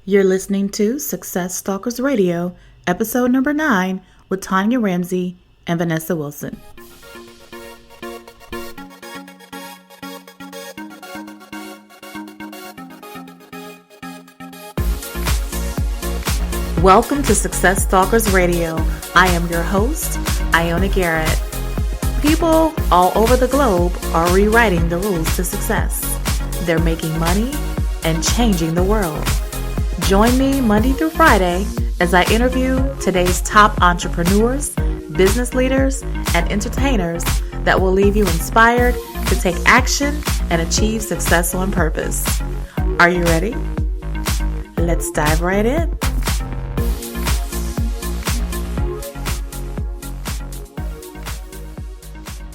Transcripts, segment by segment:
You're listening to Success Stalkers Radio, episode number 9, with Tanya Ramsey and Vanessa Wilson. Welcome to Success Stalkers Radio. I am your host, Iona Garrett. People all over the globe are rewriting the rules to success. They're making money and changing the world. Join me Monday through Friday as I interview today's top entrepreneurs, business leaders, and entertainers that will leave you inspired to take action and achieve success on purpose. Are you ready? Let's dive right in.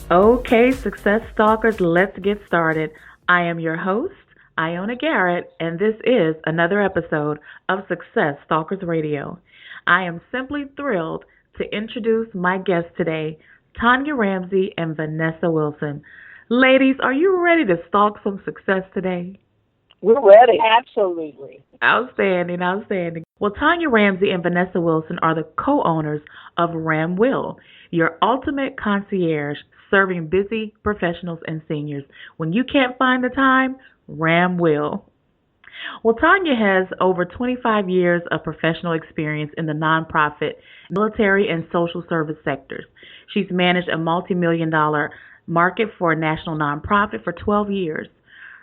Okay, Success Stalkers, let's get started. I am your host, Iona Garrett, and this is another episode of Success Stalkers Radio. I am simply thrilled to introduce my guests today, Tanya Ramsey and Vanessa Wilson. Ladies, are you ready to stalk some success today? We're ready. Absolutely. Outstanding, outstanding. Well, Tanya Ramsey and Vanessa Wilson are the co-owners of Ramsey, your ultimate concierge, serving busy professionals and seniors. When you can't find the time, Ramsey. Well, Tanya has over 25 years of professional experience in the nonprofit, military, and social service sectors. She's managed a multi-million-dollar market for a national nonprofit for 12 years.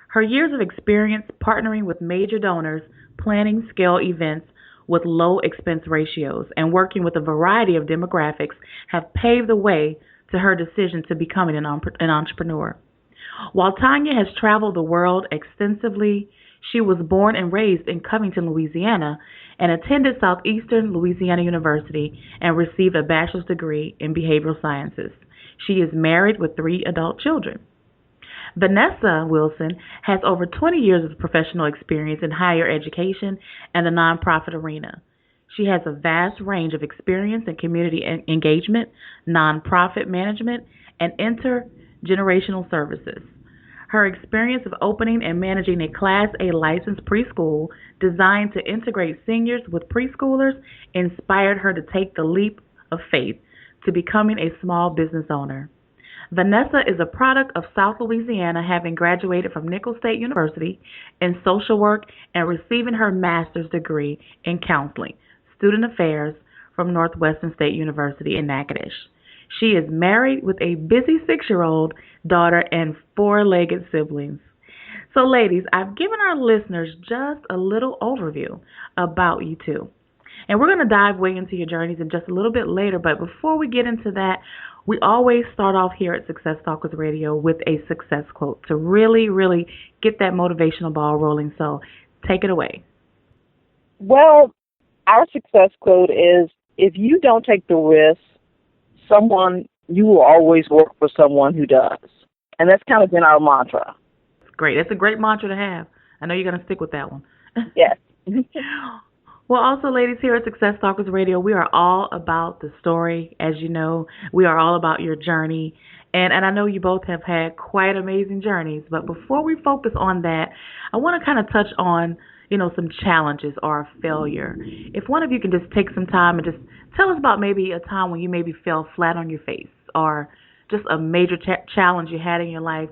Her years of experience partnering with major donors, planning scale events with low expense ratios, and working with a variety of demographics have paved the way to her decision to becoming an entrepreneur. While Tanya has traveled the world extensively, she was born and raised in Covington, Louisiana, and attended Southeastern Louisiana University and received a bachelor's degree in behavioral sciences. She is married with 3 adult children. Vanessa Wilson has over 20 years of professional experience in higher education and the nonprofit arena. She has a vast range of experience in community engagement, nonprofit management, and intergenerational services. Her experience of opening and managing a Class A licensed preschool designed to integrate seniors with preschoolers inspired her to take the leap of faith to becoming a small business owner. Vanessa is a product of South Louisiana, having graduated from Nicholls State University in social work and receiving her master's degree in counseling, student affairs from Northwestern State University in Natchitoches. She is married with a busy 6-year-old daughter and 4-legged siblings. So ladies, I've given our listeners just a little overview about you two. And we're going to dive way into your journeys in just a little bit later. But before we get into that, we always start off here at Success Talkers Radio with a success quote to really, really get that motivational ball rolling. So take it away. Well, our success quote is, if you don't take the risk, you will always work for someone who does. And that's kind of been our mantra. Great. That's a great mantra to have. I know you're going to stick with that one. Yes. Well, also, ladies, here at Success Talkers Radio, we are all about the story. As you know, we are all about your journey. And I know you both have had quite amazing journeys. But before we focus on that, I want to kind of touch on, some challenges or a failure. If one of you can just take some time and just tell us about maybe a time when you maybe fell flat on your face or just a major challenge you had in your life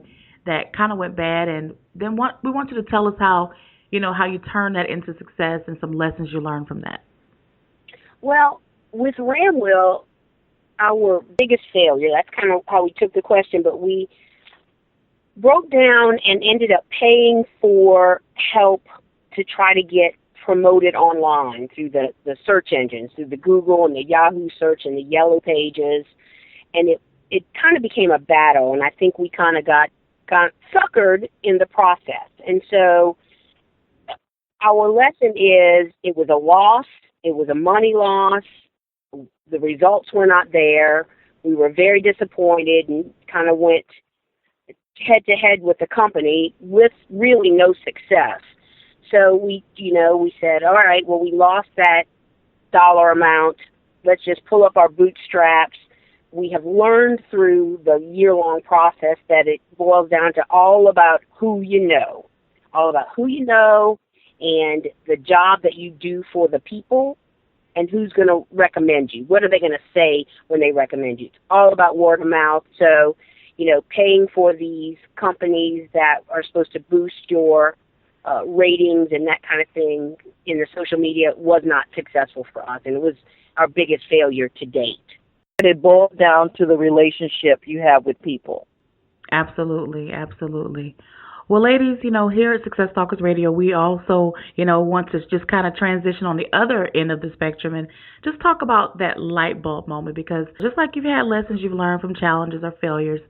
that kind of went bad. And then we want you to tell us how you turn that into success and some lessons you learned from that. Well, with Ramsey, our biggest failure, that's kind of how we took the question, but we broke down and ended up paying for help to try to get promoted online through the search engines, through the Google and the Yahoo search and the Yellow Pages. And it kind of became a battle, and I think we kind of got suckered in the process. And so our lesson is, it was a loss, it was a money loss, the results were not there, we were very disappointed and kind of went head-to-head with the company with really no success. So we said, all right, well, we lost that dollar amount, let's just pull up our bootstraps. We have learned through the year-long process that it boils down to all about who you know and the job that you do for the people, and who's going to recommend you. What are they going to say when they recommend you? It's all about word of mouth. So, paying for these companies that are supposed to boost your ratings and that kind of thing in the social media was not successful for us, and it was our biggest failure to date. It boils down to the relationship you have with people. Absolutely, absolutely. Well, ladies, here at Success Talkers Radio, we also, want to just kind of transition on the other end of the spectrum and just talk about that light bulb moment, because just like you've had lessons you've learned from challenges or failures,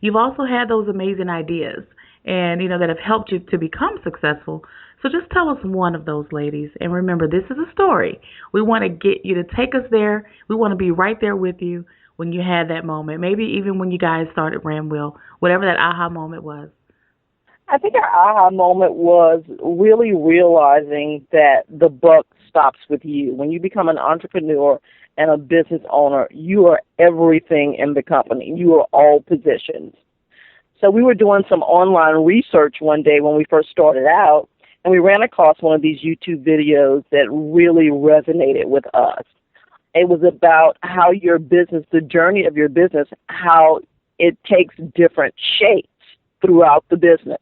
you've also had those amazing ideas and, that have helped you to become successful. So just tell us one of those, ladies. And remember, this is a story. We want to get you to take us there. We want to be right there with you when you had that moment, maybe even when you guys started Ramwell, whatever that aha moment was. I think our aha moment was really realizing that the buck stops with you. When you become an entrepreneur and a business owner, you are everything in the company. You are all positions. So we were doing some online research one day when we first started out, and we ran across one of these YouTube videos that really resonated with us. It was about how your business, the journey of your business, how it takes different shapes throughout the business.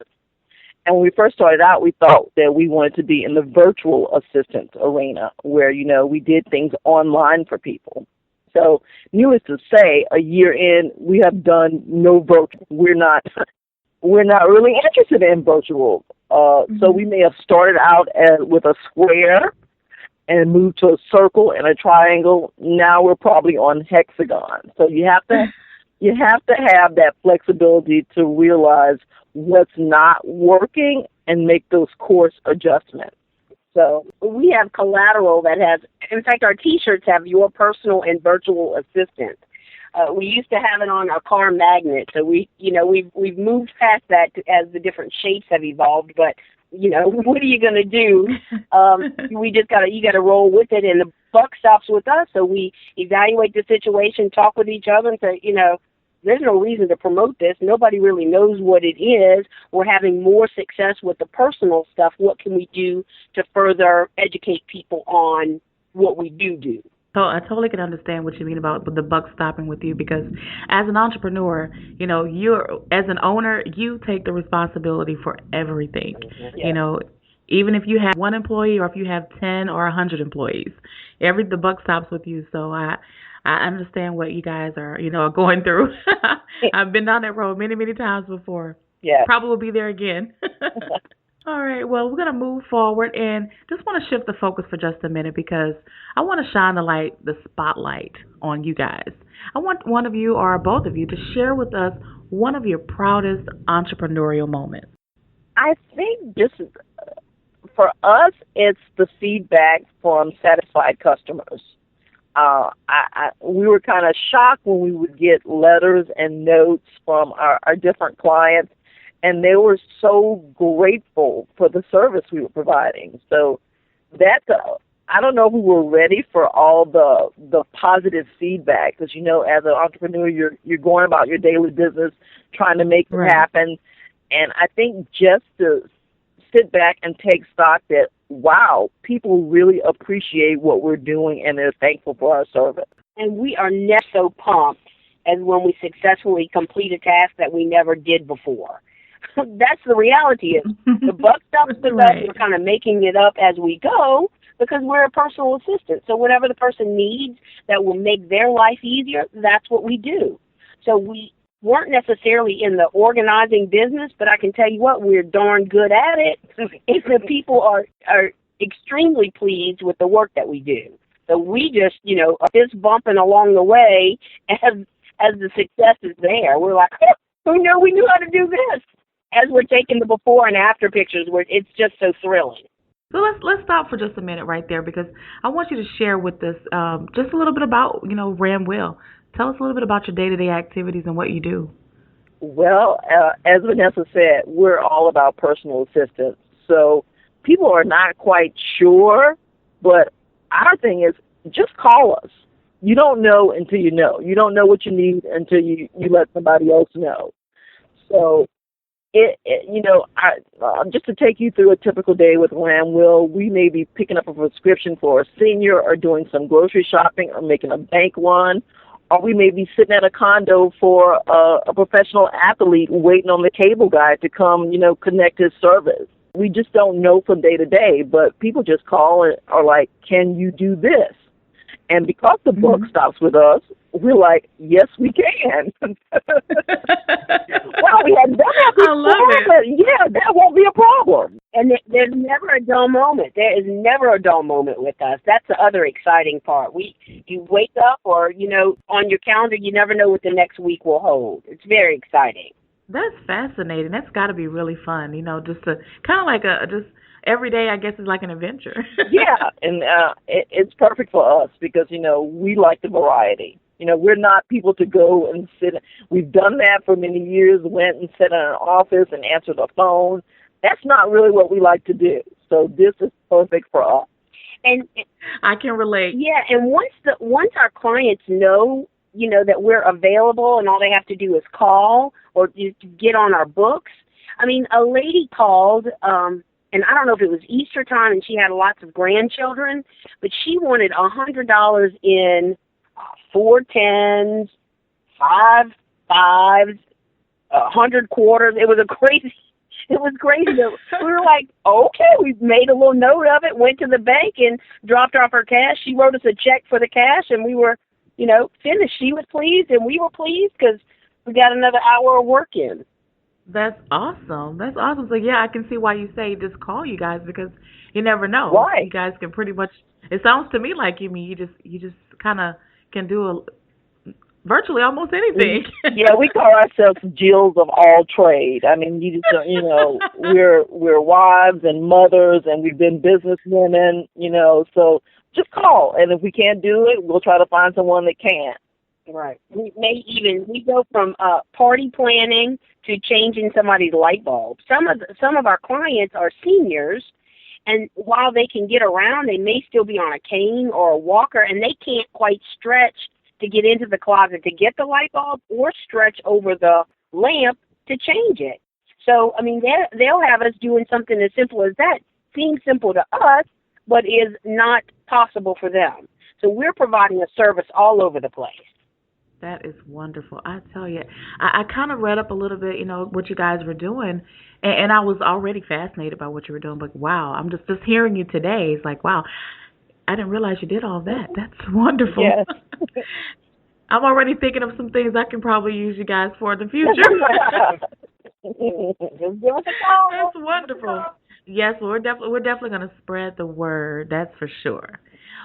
And when we first started out, we thought that we wanted to be in the virtual assistant arena where, we did things online for people. So needless to say, a year in, we have done no virtual. We're not really interested in virtual. So we may have started out with a square and moved to a circle and a triangle. Now we're probably on hexagon. So you have to have that flexibility to realize what's not working and make those course adjustments. So we have collateral that has, in fact, our T-shirts have your personal and virtual assistant. We used to have it on our car magnet, so we've moved past that as the different shapes have evolved. But what are you going to do? You got to roll with it, and the buck stops with us. So we evaluate the situation, talk with each other, and say, there's no reason to promote this. Nobody really knows what it is. We're having more success with the personal stuff. What can we do to further educate people on what we do? So I totally can understand what you mean about the buck stopping with you, because as an entrepreneur, as an owner, you take the responsibility for everything. Yeah. Even if you have one employee or if you have 10 or 100 employees, the buck stops with you. So I understand what you guys are going through. I've been down that road many, many times before. Yeah. Probably will be there again. All right, well, we're going to move forward and just want to shift the focus for just a minute, because I want to shine the spotlight on you guys. I want one of you or both of you to share with us one of your proudest entrepreneurial moments. I think for us, it's the feedback from satisfied customers. We were kind of shocked when we would get letters and notes from our different clients, and they were so grateful for the service we were providing. So I don't know if we were ready for all the positive feedback, because as an entrepreneur, you're going about your daily business trying to make it happen, and I think just to sit back and take stock that, wow, people really appreciate what we're doing and they're thankful for our service. And we are never so pumped as when we successfully complete a task that we never did before. That's the reality. Is the buck stops with us. We're kind of making it up as we go because we're a personal assistant. So whatever the person needs that will make their life easier, that's what we do. So we weren't necessarily in the organizing business, but I can tell you what, we're darn good at it. If the people are extremely pleased with the work that we do. So we just, are fist bumping along the way as the success is there. We're like, oh, who knew we knew how to do this? As we're taking the before and after pictures, it's just so thrilling. So let's stop for just a minute right there, because I want you to share with us just a little bit about, Ramwell. Tell us a little bit about your day-to-day activities and what you do. Well, as Vanessa said, we're all about personal assistance. So people are not quite sure, but our thing is just call us. You don't know until you know. You don't know what you need until you let somebody else know. So just to take you through a typical day with Ram Will, we may be picking up a prescription for a senior or doing some grocery shopping or making a bank run, or we may be sitting at a condo for a professional athlete waiting on the cable guy to come, connect his service. We just don't know from day to day, but people just call and are like, can you do this? And because the book stops with us, we're like, yes, we can. Well, we had done that before, I love it. but yeah, that won't be a problem. And there's never a dull moment. There is never a dull moment with us. That's the other exciting part. You wake up or, on your calendar, you never know what the next week will hold. It's very exciting. That's fascinating. That's got to be really fun, just to kind of like just every day, I guess, is like an adventure. Yeah, and it's perfect for us because, we like the variety. We're not people to go and sit. We've done that for many years, went and sat in an office and answered the phone. That's not really what we like to do. So this is perfect for us. And I can relate. Yeah, and once our clients know, that we're available and all they have to do is call or get on our books. I mean, a lady called, and I don't know if it was Easter time and she had lots of grandchildren, but she wanted $100 in 4 10s, 5 5s, 100 quarters. It was crazy. We were like, okay, we made a little note of it, went to the bank and dropped off her cash. She wrote us a check for the cash, and we were, finished. She was pleased, and we were pleased because we got another hour of work in. That's awesome. So yeah, I can see why you say just call you guys because you never know. Right. You guys can pretty much. It sounds to me like you just kind of can do virtually almost anything. Yeah, we call ourselves Jills of all trade. I mean, you just we're wives and mothers, and we've been businesswomen. So just call, and if we can't do it, we'll try to find someone that can. Right. We go from party planning to changing somebody's light bulb. Some of our clients are seniors, and while they can get around, they may still be on a cane or a walker, and they can't quite stretch to get into the closet to get the light bulb or stretch over the lamp to change it. So, I mean, they'll have us doing something as simple as that. Seems simple to us, but is not possible for them. So we're providing a service all over the place. That is wonderful. I tell you, I kind of read up a little bit, what you guys were doing, and I was already fascinated by what you were doing. But wow, I'm just hearing you today. It's like, wow, I didn't realize you did all that. That's wonderful. Yes. I'm already thinking of some things I can probably use you guys for in the future. Just give us a call. That's wonderful. Yes, well, we're definitely going to spread the word. That's for sure.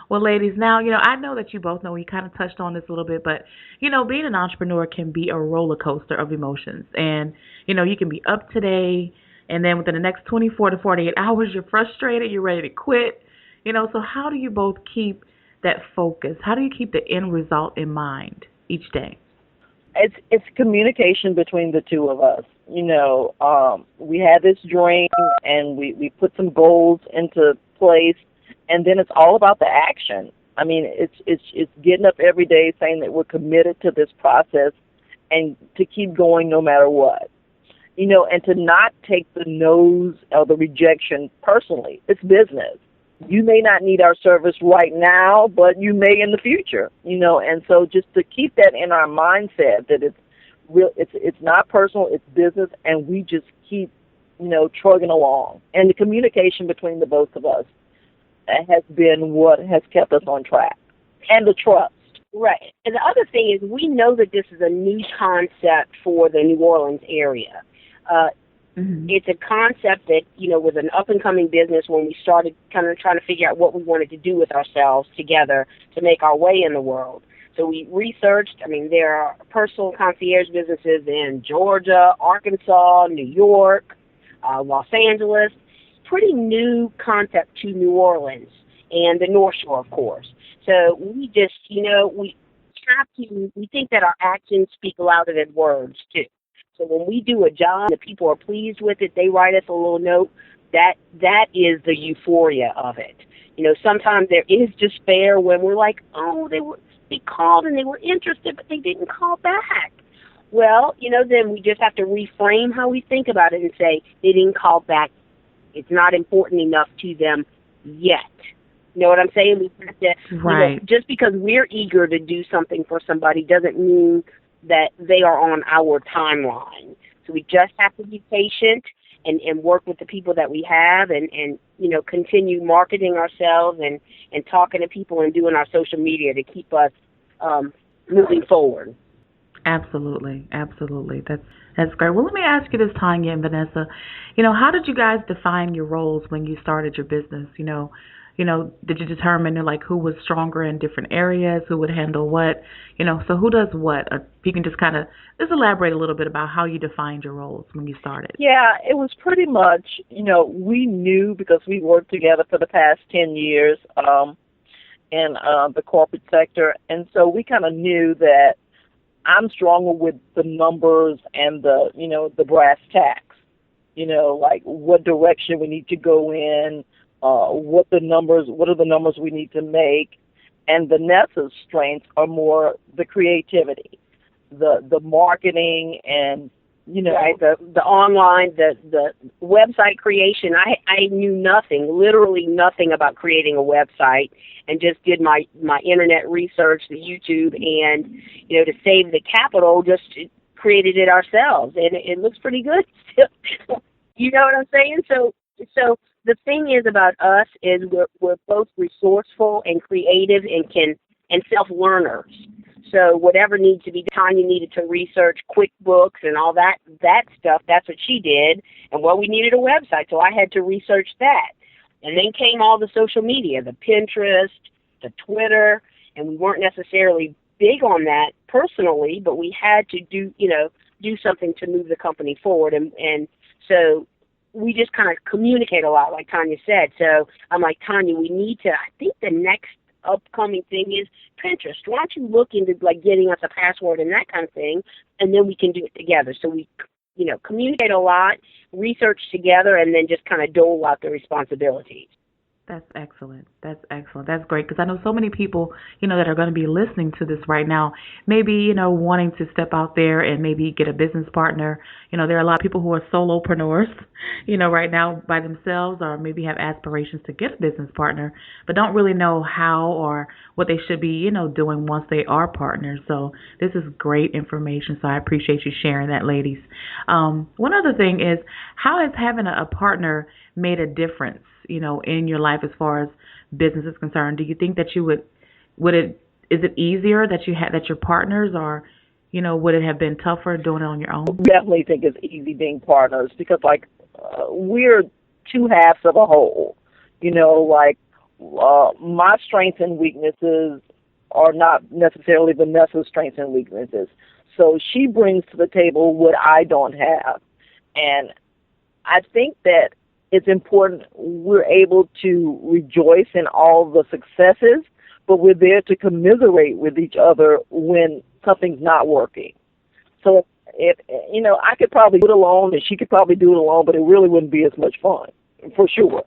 Well, ladies, now, I know that you both know, we kind of touched on this a little bit, but, being an entrepreneur can be a roller coaster of emotions. And, you can be up today, and then within the next 24 to 48 hours, you're frustrated, you're ready to quit. So how do you both keep that focus? How do you keep the end result in mind each day? It's communication between the two of us. We had this dream, and we put some goals into place, and then it's all about the action. I mean, it's getting up every day saying that we're committed to this process and to keep going no matter what. And to not take the no's or the rejection personally. It's business. You may not need our service right now, but you may in the future, and so just to keep that in our mindset that it's not personal, it's business, and we just keep, trugging along. And the communication between the both of us has been what has kept us on track, and the trust. Right. And the other thing is we know that this is a new concept for the New Orleans area. It's a concept that, was an up-and-coming business when we started kind of trying to figure out what we wanted to do with ourselves together to make our way in the world. So we researched. There are personal concierge businesses in Georgia, Arkansas, New York, Los Angeles. Pretty new concept to New Orleans and the North Shore, of course. So we just, we think that our actions speak louder than words, too. So when we do a job, the people are pleased with it, they write us a little note. That is the euphoria of it. Sometimes there is despair when we're like, oh, they called and they were interested, but they didn't call back. Well, then we just have to reframe how we think about it and say they didn't call back. It's not important enough to them yet. You know what I'm saying? We have to, Right. just because we're eager to do something for somebody doesn't mean that they are on our timeline. So we just have to be patient and work with the people that we have and continue marketing ourselves and talking to people and doing our social media to keep us moving forward. Absolutely, absolutely. That's great. Well, let me ask you this, Tanya and Vanessa. How did you guys define your roles when you started your business? Did you determine like who was stronger in different areas, who would handle what? So who does what? If you can just kind of just elaborate a little bit about how you defined your roles when you started. Yeah, it was pretty much, we knew because we worked together for the past 10 years in the corporate sector, and so we kind of knew that I'm stronger with the numbers and the brass tacks, like what direction we need to go in, what are the numbers we need to make. And Vanessa's strengths are more the creativity, the marketing, and Right, the online, the website creation. I knew nothing, literally nothing about creating a website, and just did my internet research, the YouTube, and to save the capital, just created it ourselves, and it looks pretty good. You know what I'm saying? So the thing is about us is we're both resourceful and creative and self-learners. So whatever needs to be done, Tanya needed to research QuickBooks and all that stuff. That's what she did. And we needed a website, so I had to research that. And then came all the social media, the Pinterest, the Twitter, and we weren't necessarily big on that personally, but we had to do something to move the company forward. And so we just kind of communicate a lot, like Tanya said. So I'm like, Tanya, we need to, I think the next upcoming thing is Pinterest. Why don't you look into like getting us a password and that kind of thing, and then we can do it together. So we, communicate a lot, research together, and then just kind of dole out the responsibilities. That's excellent. That's excellent. That's great because I know so many people, that are going to be listening to this right now, maybe, wanting to step out there and maybe get a business partner. There are a lot of people who are solopreneurs, right now by themselves or maybe have aspirations to get a business partner, but don't really know how or what they should be, doing once they are partners. So this is great information. So I appreciate you sharing that, ladies. One other thing is, how has having a partner made a difference, in your life as far as business is concerned? Do you think that is it easier that your partners, or, would it have been tougher doing it on your own? Definitely think it's easy being partners because, we're two halves of a whole. My strengths and weaknesses are not necessarily Vanessa's strengths and weaknesses. So she brings to the table what I don't have. And I think that it's important we're able to rejoice in all the successes, but we're there to commiserate with each other when something's not working. So if I could probably do it alone and she could probably do it alone, but it really wouldn't be as much fun, for sure.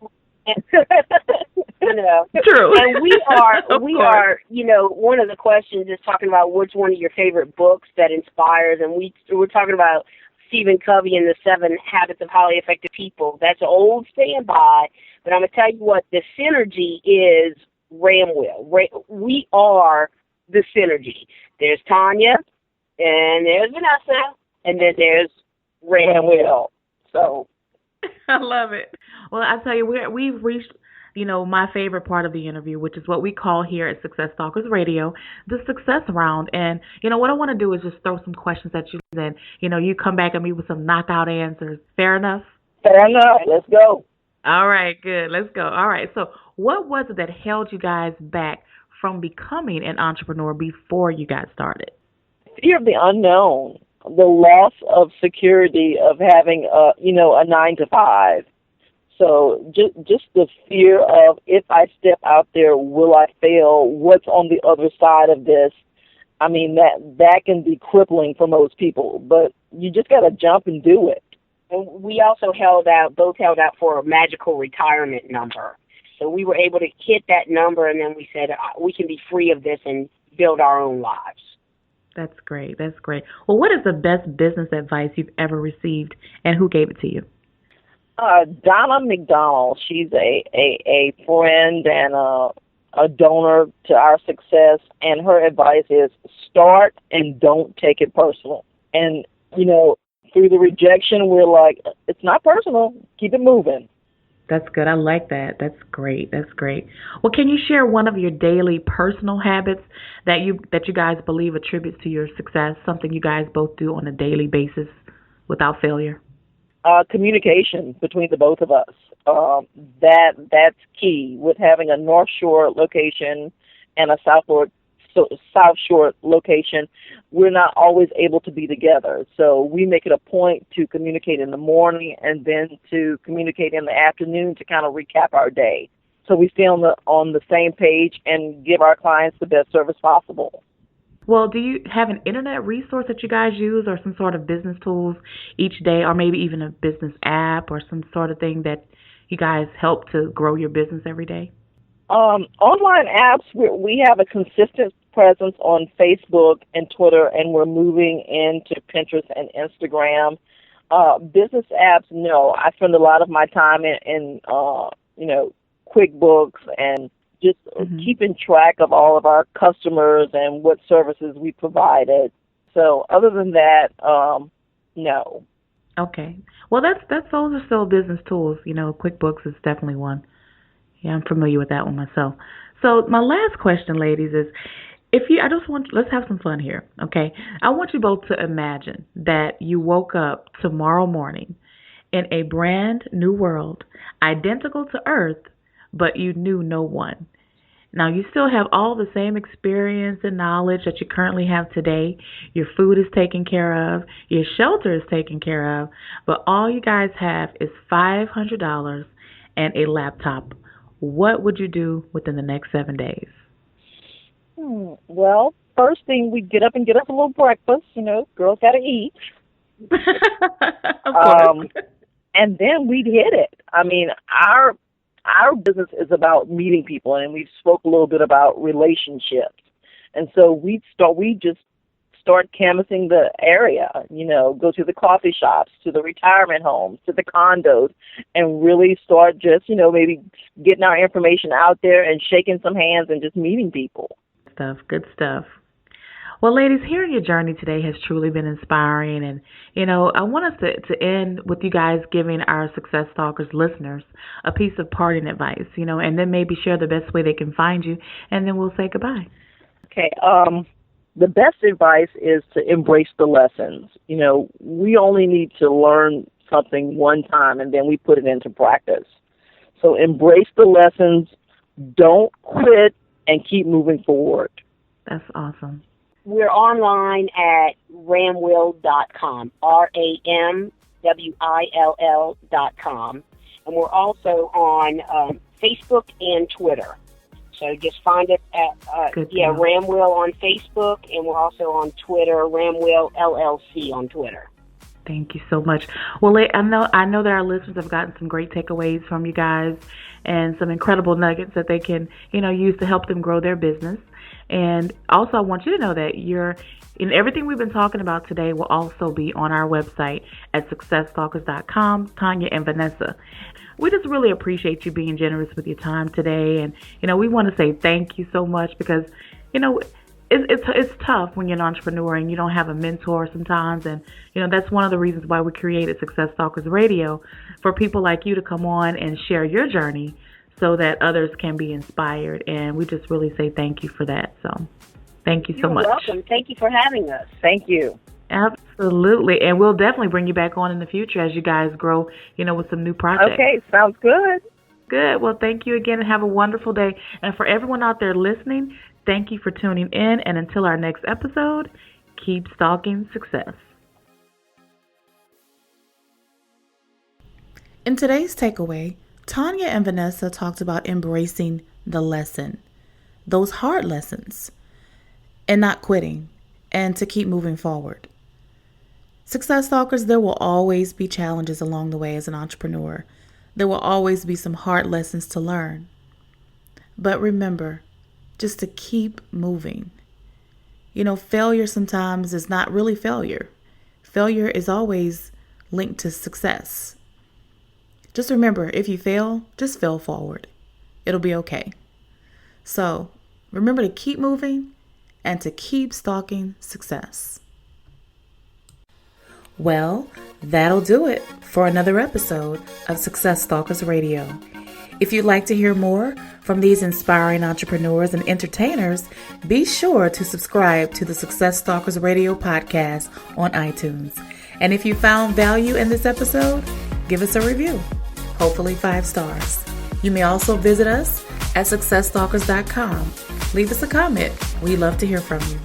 True. And we are, one of the questions is talking about which one of your favorite books that inspires, and we're talking about Stephen Covey and the 7 Habits of Highly Effective People. That's an old standby, but I'm going to tell you what, the synergy is Ramwell. We are the synergy. There's Tanya, and there's Vanessa, and then there's Ramwell. So I love it. Well, I tell you, we've reached, my favorite part of the interview, which is what we call here at Success Talkers Radio, the success round. And, what I want to do is just throw some questions at you, and, you come back at me with some knockout answers. Fair enough? Fair enough. Let's go. All right, good. Let's go. All right. So what was it that held you guys back from becoming an entrepreneur before you got started? Fear of the unknown, the loss of security of having a 9-to-5. So just the fear of, if I step out there, will I fail? What's on the other side of this? I mean, that can be crippling for most people, but you just got to jump and do it. And we also both held out for a magical retirement number. So we were able to hit that number, and then we said we can be free of this and build our own lives. That's great. That's great. Well, what is the best business advice you've ever received, and who gave it to you? Donna McDonald, she's a friend and a donor to our success, and her advice is start and don't take it personal. And, through the rejection, we're like, it's not personal. Keep it moving. That's good. I like that. That's great. That's great. Well, can you share one of your daily personal habits that you guys believe attributes to your success? Something you guys both do on a daily basis without failure? Communication between the both of us. That's key. With having a North Shore location and a South Shore location, we're not always able to be together. So we make it a point to communicate in the morning and then to communicate in the afternoon to kind of recap our day. So we stay on the same page and give our clients the best service possible. Well, do you have an internet resource that you guys use or some sort of business tools each day, or maybe even a business app or some sort of thing that you guys help to grow your business every day? Online apps, we have a consistent presence on Facebook and Twitter, and we're moving into Pinterest and Instagram. Business apps, no. I spend a lot of my time in QuickBooks and just keeping track of all of our customers and what services we provided. So other than that, no. Okay. Well, those are still business tools. QuickBooks is definitely one. Yeah, I'm familiar with that one myself. So my last question, ladies, is let's have some fun here, okay? I want you both to imagine that you woke up tomorrow morning in a brand new world, identical to Earth, but you knew no one. Now, you still have all the same experience and knowledge that you currently have today. Your food is taken care of. Your shelter is taken care of. But all you guys have is $500 and a laptop. What would you do within the next 7 days? Well, first thing, we'd get up and get us a little breakfast. Girls got to eat. Of course. And then we'd hit it. I mean, our business is about meeting people, and we spoke a little bit about relationships. And so we just start canvassing the area, go to the coffee shops, to the retirement homes, to the condos, and really start just, maybe getting our information out there and shaking some hands and just meeting people. Good stuff. Well, ladies, hearing your journey today has truly been inspiring. And, I want us to end with you guys giving our Success Talkers listeners a piece of parting advice, and then maybe share the best way they can find you. And then we'll say goodbye. Okay. The best advice is to embrace the lessons. We only need to learn something one time, and then we put it into practice. So embrace the lessons, don't quit, and keep moving forward. That's awesome. We're online at ramwill.com, RAMWILL.com. And we're also on Facebook and Twitter. So just find us at Ramwill on Facebook, and we're also on Twitter, Ramwill LLC on Twitter. Thank you so much. Well, I know that our listeners have gotten some great takeaways from you guys and some incredible nuggets that they can, use to help them grow their business. And also, I want you to know that everything we've been talking about today will also be on our website at successtalkers.com, Tanya and Vanessa. We just really appreciate you being generous with your time today. And, we want to say thank you so much because, it's tough when you're an entrepreneur and you don't have a mentor sometimes. And, that's one of the reasons why we created Success Talkers Radio, for people like you to come on and share your journey so that others can be inspired. And we just really say thank you for that. So thank you so much. You're welcome. Thank you for having us. Thank you. Absolutely. And we'll definitely bring you back on in the future as you guys grow, with some new projects. Okay, sounds good. Good. Well, thank you again and have a wonderful day. And for everyone out there listening, thank you for tuning in. And until our next episode, keep stalking success. In today's takeaway, Tanya and Vanessa talked about embracing the lesson, those hard lessons, and not quitting, and to keep moving forward. Success Stalkers, there will always be challenges along the way as an entrepreneur. There will always be some hard lessons to learn. But remember, just to keep moving. Failure sometimes is not really failure. Failure is always linked to success. Just remember, if you fail, just fail forward. It'll be okay. So remember to keep moving and to keep stalking success. Well, that'll do it for another episode of Success Stalkers Radio. If you'd like to hear more from these inspiring entrepreneurs and entertainers, be sure to subscribe to the Success Stalkers Radio podcast on iTunes. And if you found value in this episode, give us a review, hopefully 5 stars. You may also visit us at successstalkers.com. Leave us a comment. We'd love to hear from you.